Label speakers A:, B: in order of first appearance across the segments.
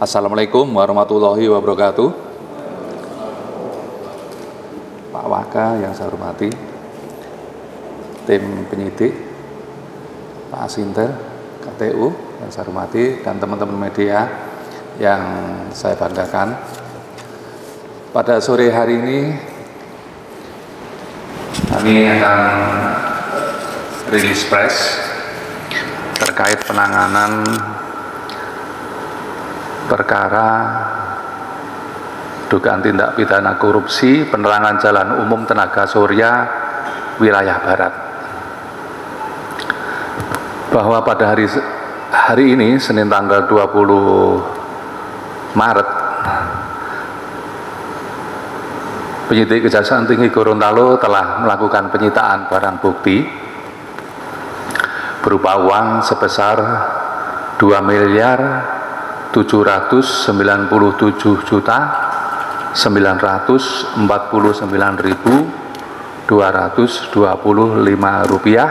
A: Assalamualaikum warahmatullahi wabarakatuh. Pak Waka yang saya hormati, tim penyidik, Pak Asinter, KTU yang saya hormati, dan teman-teman media yang saya banggakan. Pada sore hari ini kami akan rilis press terkait penanganan perkara dugaan tindak pidana korupsi penerangan jalan umum tenaga surya wilayah Barat. Bahwa pada hari ini Senin tanggal 20 Maret penyidik Kejaksaan Tinggi Gorontalo telah melakukan penyitaan barang bukti berupa uang sebesar 2.749.225 rupiah,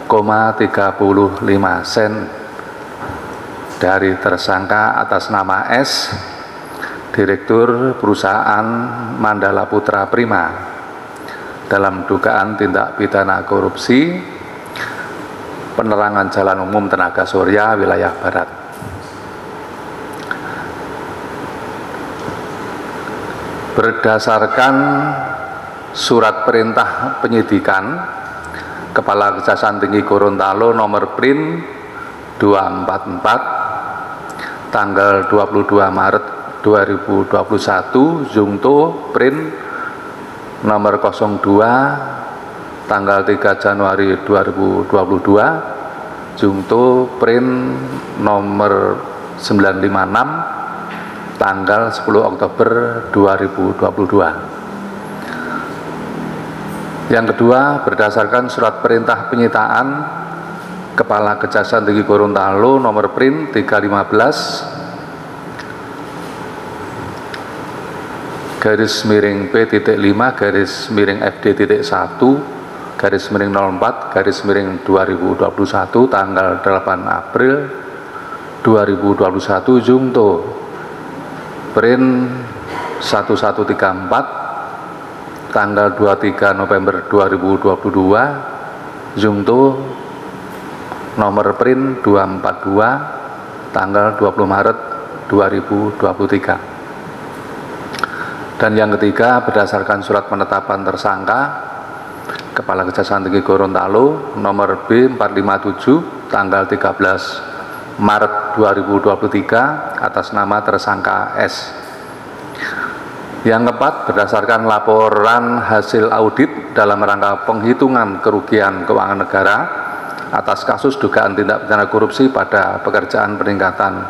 A: 35 sen dari tersangka atas nama S, Direktur Perusahaan Mandala Putra Prima dalam dugaan tindak pidana korupsi penerangan jalan umum tenaga surya wilayah Barat. Berdasarkan surat perintah penyidikan Kepala Kejaksaan Tinggi Gorontalo nomor PRIN 244 tanggal 22 Maret 2021 Jungto PRIN nomor 02 tanggal 3 Januari 2022 Jungto PRIN nomor 956 tanggal 10 Oktober 2022. Yang kedua, berdasarkan surat perintah penyitaan Kepala Kejaksaan Tinggi Gorontalo nomor PRIN 315/P5-FD.1/04/2021 tanggal 8 April 2021 Jungto PRIN 1134 tanggal 23 November 2022 Jungto nomor PRIN 242 tanggal 20 Maret 2023. Dan yang ketiga, berdasarkan surat penetapan tersangka Kepala Kejaksaan Tinggi Gorontalo nomor B457 tanggal 13 Maret 2023 atas nama tersangka S. Yang keempat, berdasarkan laporan hasil audit dalam rangka penghitungan kerugian keuangan negara atas kasus dugaan tindak pidana korupsi pada pekerjaan peningkatan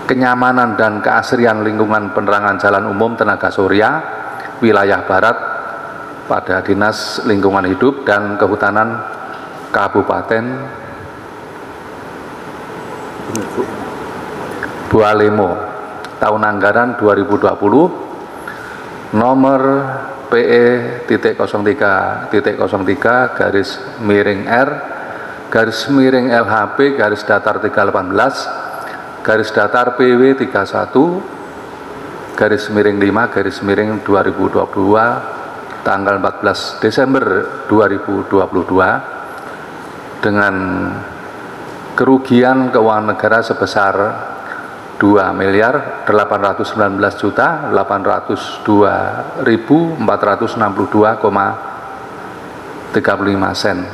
A: kenyamanan dan keasrian lingkungan penerangan jalan umum tenaga surya wilayah Barat pada Dinas Lingkungan Hidup dan Kehutanan Kabupaten Bualemo tahun anggaran 2020 nomor PE/LHP/LHP/PW-LHP/PW-1/5/2022 tanggal 14 Desember 2022 dengan kerugian keuangan negara sebesar 2.819.802.462,35 sen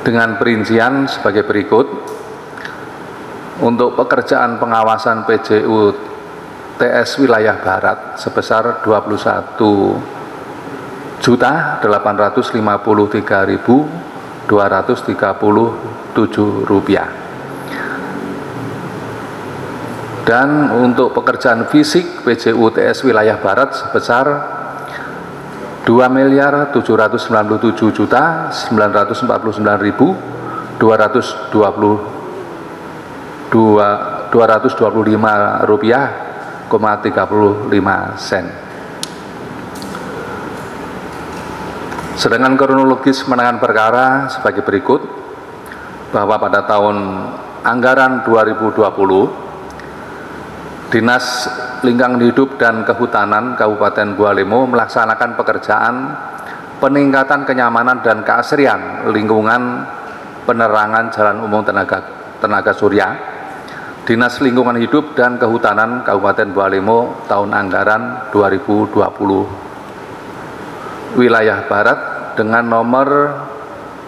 A: dengan perincian sebagai berikut. Untuk pekerjaan pengawasan PJU TS wilayah Barat sebesar 21.853.237 rupiah. Dan untuk pekerjaan fisik PJU TS wilayah Barat sebesar 2.999.949.225 rupiah, 35 sen. Sedangkan kronologis penanganan perkara sebagai berikut, bahwa pada tahun anggaran 2020, Dinas Lingkungan Hidup dan Kehutanan Kabupaten Bualemo melaksanakan pekerjaan peningkatan kenyamanan dan keasrian lingkungan penerangan jalan umum tenaga surya. Dinas Lingkungan Hidup dan Kehutanan Kabupaten Bualemo tahun anggaran 2020 wilayah Barat dengan nomor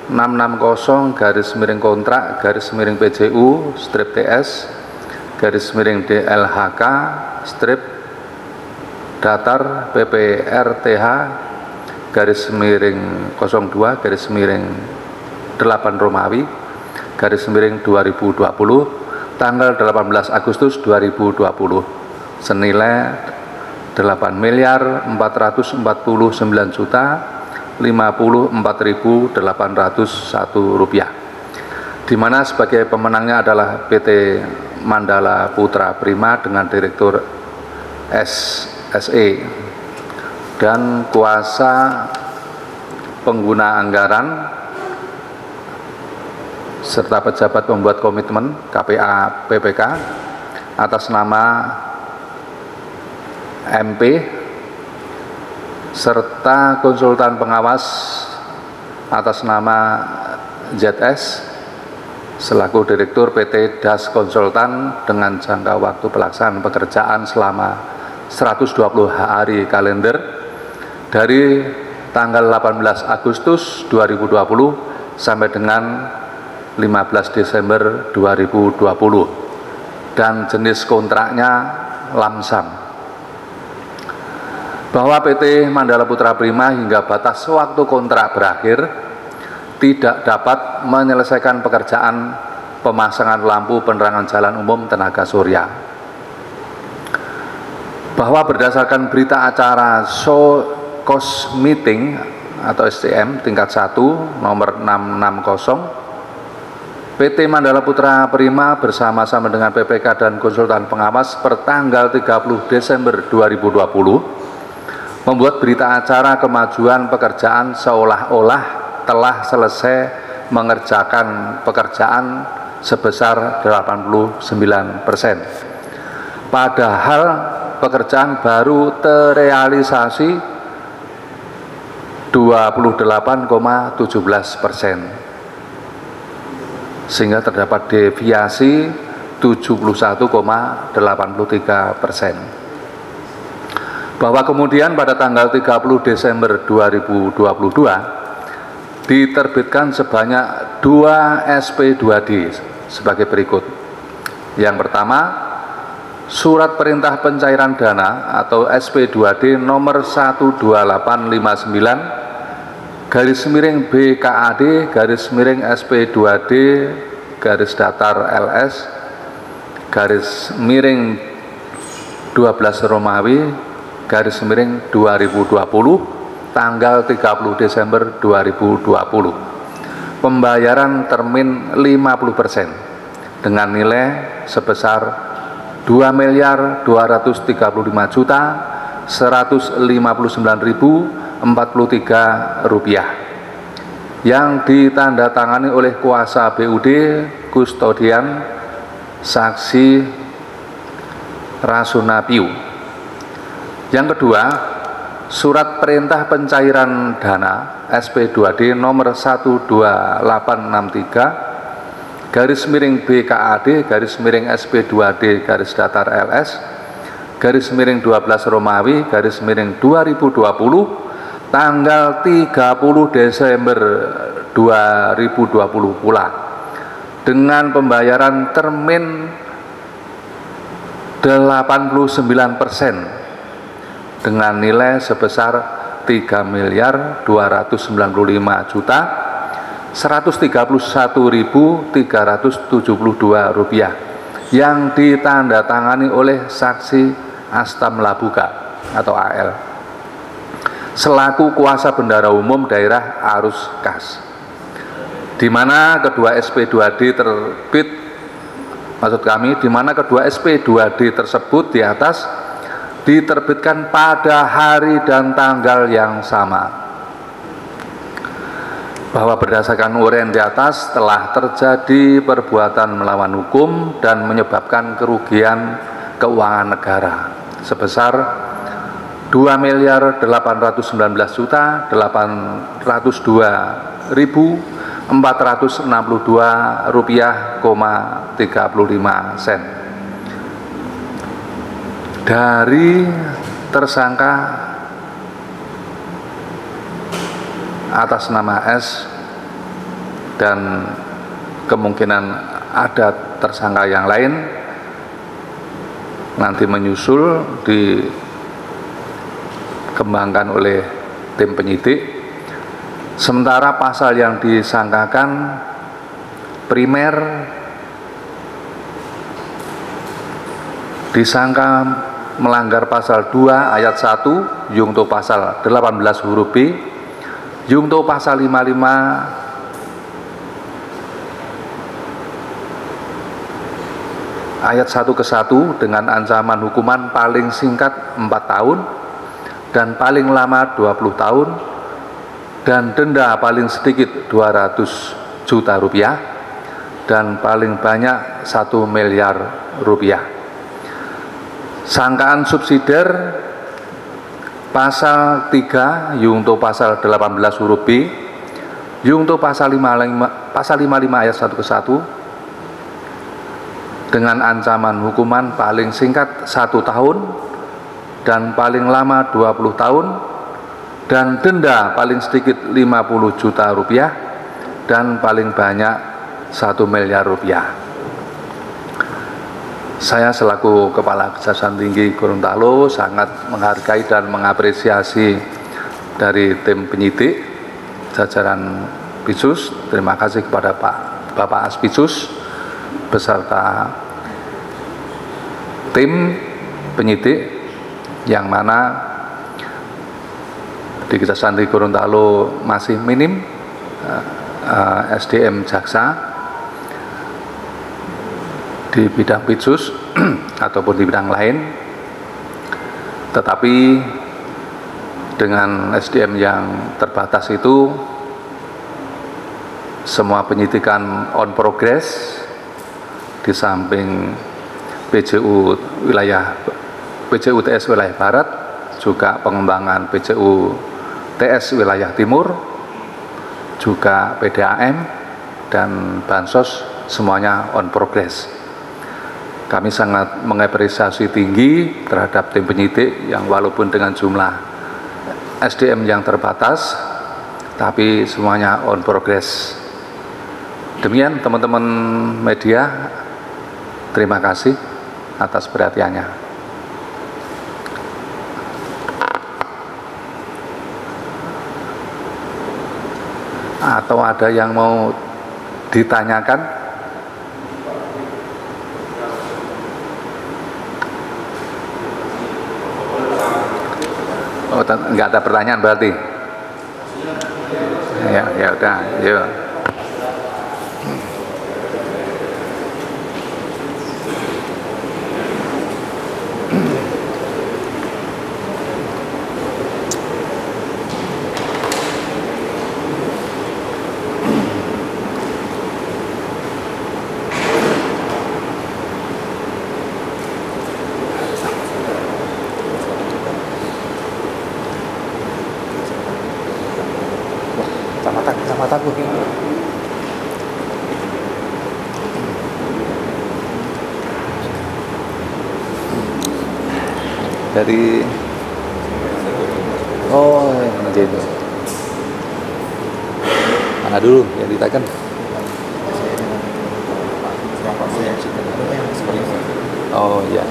A: 660/DLHK/datar/PPRTH/8 tanggal 18 Agustus 2020 senilai 8.449.054.801 rupiah, di mana sebagai pemenangnya adalah PT Mandala Putra Prima dengan Direktur SSE dan kuasa pengguna anggaran serta pejabat pembuat komitmen KPA PPK atas nama MP serta konsultan pengawas atas nama ZS selaku Direktur PT Das Konsultan dengan jangka waktu pelaksanaan pekerjaan selama 120 hari kalender dari tanggal 18 Agustus 2020 sampai dengan 15 Desember 2020 dan jenis kontraknya lamsam, bahwa PT Mandala Putra Prima hingga batas waktu kontrak berakhir tidak dapat menyelesaikan pekerjaan pemasangan lampu penerangan jalan umum tenaga surya, bahwa berdasarkan berita acara show cost meeting atau SCM tingkat 1 nomor 660, PT Mandala Putra Prima bersama-sama dengan PPK dan konsultan pengawas pertanggal 30 Desember 2020 membuat berita acara kemajuan pekerjaan seolah-olah telah selesai mengerjakan pekerjaan sebesar 89%. Padahal pekerjaan baru terrealisasi 28,17%. Sehingga terdapat deviasi 71,83%. Bahwa kemudian pada tanggal 30 Desember 2022 diterbitkan sebanyak 2 SP2D sebagai berikut. Yang pertama, Surat Perintah Pencairan Dana atau SP2D nomor 12859 /BKAD /SP2D /datar LS /12 Romawi /2020 tanggal 30 Desember 2020. Pembayaran termin 50% dengan nilai sebesar 2.235.159.043 rupiah yang ditandatangani oleh kuasa BUD kustodian saksi Rasunapiu. Yang kedua, Surat Perintah Pencairan Dana SP2D nomor 12863 /BKAD /SP2D /datar LS /12 Romawi /2020 tanggal 30 Desember 2020 pula dengan pembayaran termin 89% dengan nilai sebesar 3.239.131.372 rupiah yang ditandatangani oleh saksi Astam Labuka atau AL selaku kuasa bendara umum daerah arus kas, di mana kedua SP2D terbit, maksud kami di mana kedua SP2D tersebut di atas diterbitkan pada hari dan tanggal yang sama. bahwa berdasarkan uraian di atas telah terjadi perbuatan melawan hukum dan menyebabkan kerugian keuangan negara sebesar 2.819.802.462 rupiah,35 sen dari tersangka atas nama S, dan kemungkinan ada tersangka yang lain nanti menyusul dikembangkan oleh tim penyidik. Sementara pasal yang disangkakan primer disangka melanggar pasal 2 ayat 1 Yungto pasal 18 huruf B, Yungto pasal 55 ayat 1 ke 1 dengan ancaman hukuman paling singkat 4 tahun dan paling lama 20 tahun dan denda paling sedikit 200 juta rupiah dan paling banyak 1 miliar rupiah. Sangkaan subsidiar pasal 3 Yungto pasal 18 huruf B, Yungto pasal 55 ayat 1 ke 1 dengan ancaman hukuman paling singkat 1 tahun dan paling lama 20 tahun dan denda paling sedikit 50 juta rupiah dan paling banyak 1 miliar rupiah. Saya selaku Kepala Kejaksaan Tinggi Gorontalo sangat menghargai dan mengapresiasi dari tim penyidik jajaran Pitsus. Terima kasih kepada Bapak Aspitsus beserta tim penyidik yang mana di Kejaksaan Tinggi Gorontalo masih minim SDM jaksa di bidang Pitsus ataupun di bidang lain, tetapi dengan SDM yang terbatas itu semua penyidikan on progress di samping PJU TS wilayah Barat, juga pengembangan PJU TS wilayah Timur, juga PDAM dan Bansos, semuanya on progress. Kami sangat mengapresiasi tinggi terhadap tim penyidik yang walaupun dengan jumlah SDM yang terbatas, tapi semuanya on progress. Demikian teman-teman media, terima kasih atas perhatiannya. Atau ada yang mau ditanyakan? Oh, enggak ada pertanyaan berarti? Ya udah, yuk. Kecamatan Bukit. Dari gitu. Mana dulu yang ditekan? Oh iya.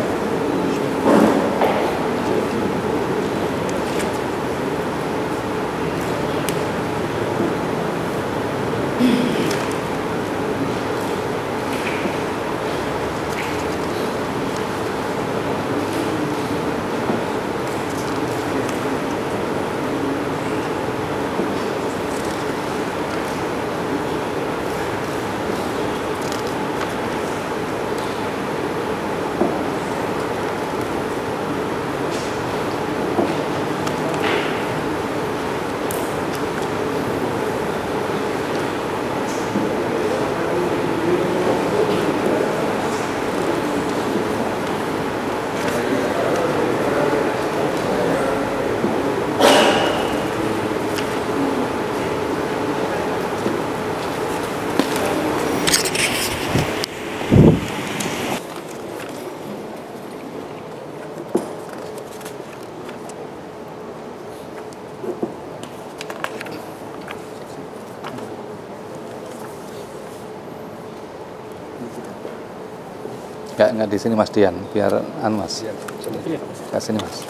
A: Enggak di sini Mas Dian, biar Mas. Ke sini Mas.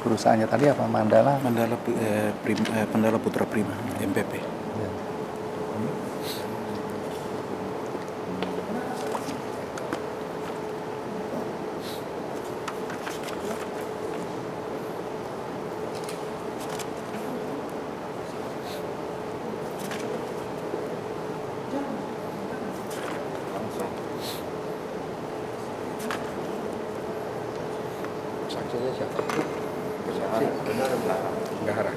A: Perusahaannya tadi apa? Mandala
B: Putra Prima MPP.
A: Ya.
B: Saksinya siapa? Bendahara.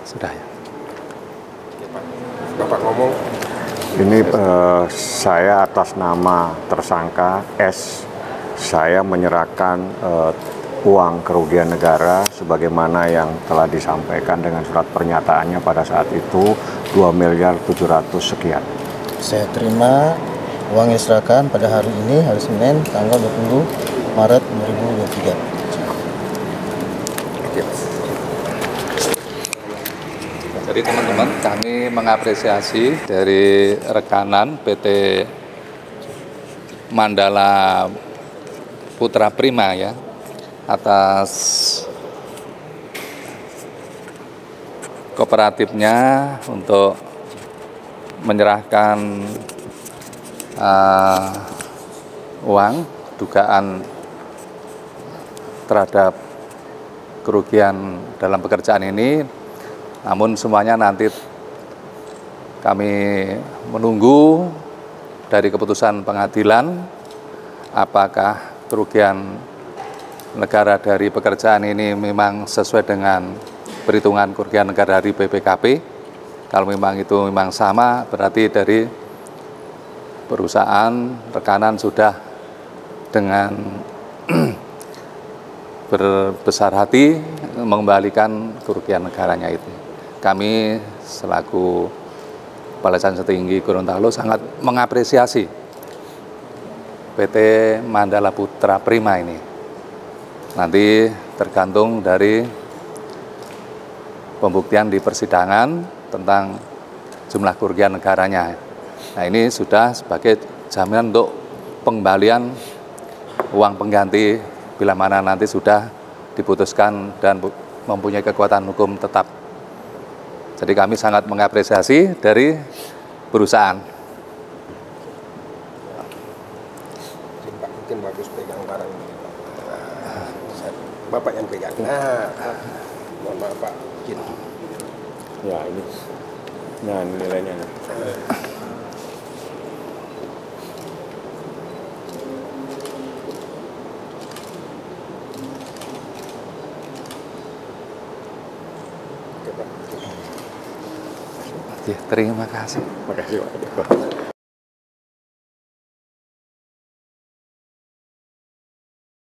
A: Sudah ya.
B: Bapak ngomong.
C: Ini saya atas nama tersangka S, saya menyerahkan uang kerugian negara sebagaimana yang telah disampaikan dengan surat pernyataannya pada saat itu 2.700.000.000 sekian.
D: Saya terima uang yang diserahkan pada hari ini, hari Senin, tanggal 20 Maret 2023.
A: Jadi teman-teman, kami mengapresiasi dari rekanan PT Mandala Putra Prima ya atas kooperatifnya untuk menyerahkan uang dugaan terhadap kerugian dalam pekerjaan ini. Namun semuanya nanti kami menunggu dari keputusan pengadilan apakah kerugian negara dari pekerjaan ini memang sesuai dengan perhitungan kerugian negara dari BPKP. Kalau memang itu memang sama, berarti dari perusahaan rekanan sudah dengan berbesar hati mengembalikan kerugian negaranya itu. Kami selaku Kepala Jajaran Setinggi Gorontalo sangat mengapresiasi PT Mandala Putra Prima ini. Nanti tergantung dari pembuktian di persidangan tentang jumlah kerugian negaranya. Nah, ini sudah sebagai jaminan untuk pengembalian uang pengganti bila mana nanti sudah diputuskan dan mempunyai kekuatan hukum tetap. Jadi kami sangat mengapresiasi dari perusahaan.
B: Mungkin bagus pegang barang. Bapak yang pegang. Mohon maaf Pak.
C: Ya ini, nah nilainya.
A: Ya, terima kasih.
C: Makasih Pak.